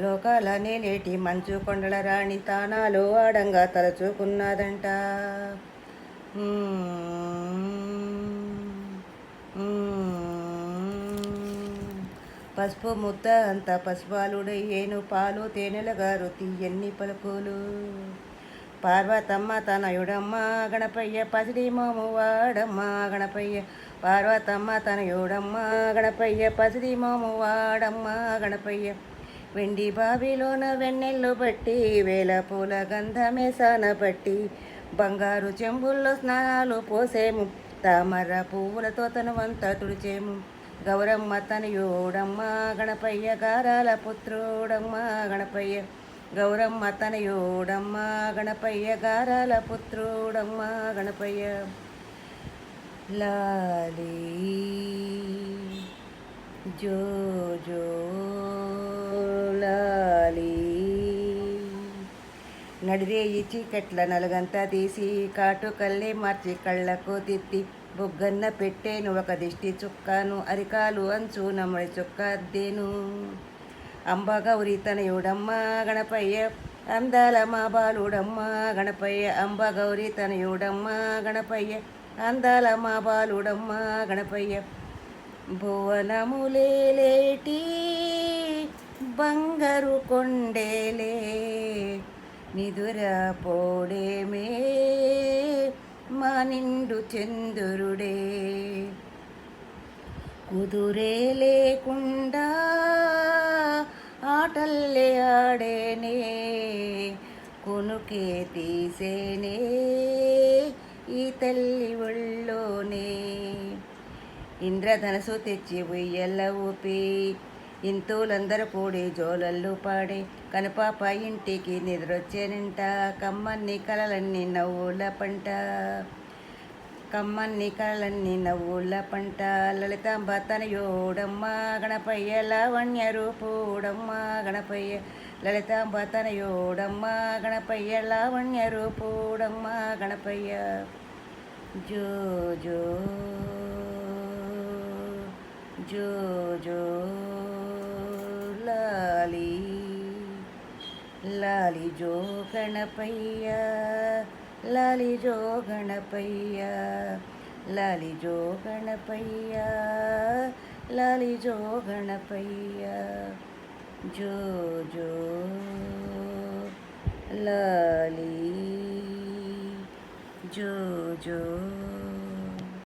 లోకాల నేలేటి మంచు కొండల రాణి తానాలో ఆడంగా తలచుకున్నదంట. పసుపు ముద్ద అంత పసుపాలుడయ్యేను, పాలు తేనెలగారు తీయన్ని పలుకులు. పార్వతమ్మ తనయుడమ్మ గణపయ్య పసిడి మోము వాడమ్మ గణపయ్య. పార్వతమ్మ తనయుడమ్మ గణపయ్య పసిడి మోము వాడమ్మ గణపయ్య. వెండి బావిలోన వెన్నెల్లు బట్టి వేల పూల గంధమేసాన బట్టి బంగారు చెంబుల్లో స్నానాలు పోసేము, తామర పువ్వులతో తనువంతా తుడిచేము. గౌరమ్మ తనయుడమ్మ గణపయ్య గారాల పుత్రుడమ్మ గణపయ్య. గౌరమ్మ తనయుడమ్మ గణపయ్య గారాల పుత్రుడమ్మ గణపయ్య. లాలీ జో జో లాలీ. నడిరేయి చీకట్ల నలుగంతా తీసి కాటుకల్లే మార్చి కళ్ళకు తిత్తి బొగ్గన్న పెట్టేను ఒక దిష్టి చుక్కాను, అరికాలు అంచు నమ్మడి చుక్క అద్దేను. అంబ గౌరి తనయుడమ్మ గణపయ్య అందాల మా బాలుడమ్మ గణపయ్య. అంబ గౌరి తనయుడమ్మ గణపయ్య అందాల మా బాలుడమ్మ గణపయ్య. భువనములేటి బంగారు కొండేలే నిదుర పోడేమే మా నిండు చంద్రుడే. కుదురే లేకుండా ఆటల్లే ఆడేనే, కొనుకే తీసేనే ఈ తల్లి ఒళ్ళోనే. ఇంద్రధనసు తెచ్చి ఉయ్యల్ల ఊపి ఇంతులందరూ కూడి జోలళ్ళు పాడే కనుపాప ఇంటికి నిద్రొచ్చేనంట. కమ్మన్ని కలలన్నీ నవ్వుల పంట, కమ్మన్ని కలలన్నీ నవ్వుల పంట. లలితాంబ తనయుడమ్మ గణపయ్య లావణ్య రూపుడమ్మ గణపయ్య. లలితాంబ తనయుడమ్మ గణపయ్య లావణ్య రూపుడమ్మ గణపయ్య. జో జో జో జో లాలీ లాలి జో గణపయ్య లాలి జో గణపయ్య లాలి జో గణపయ్య లాలి జో గణపయ్య. జో జో లాలీ జో జో.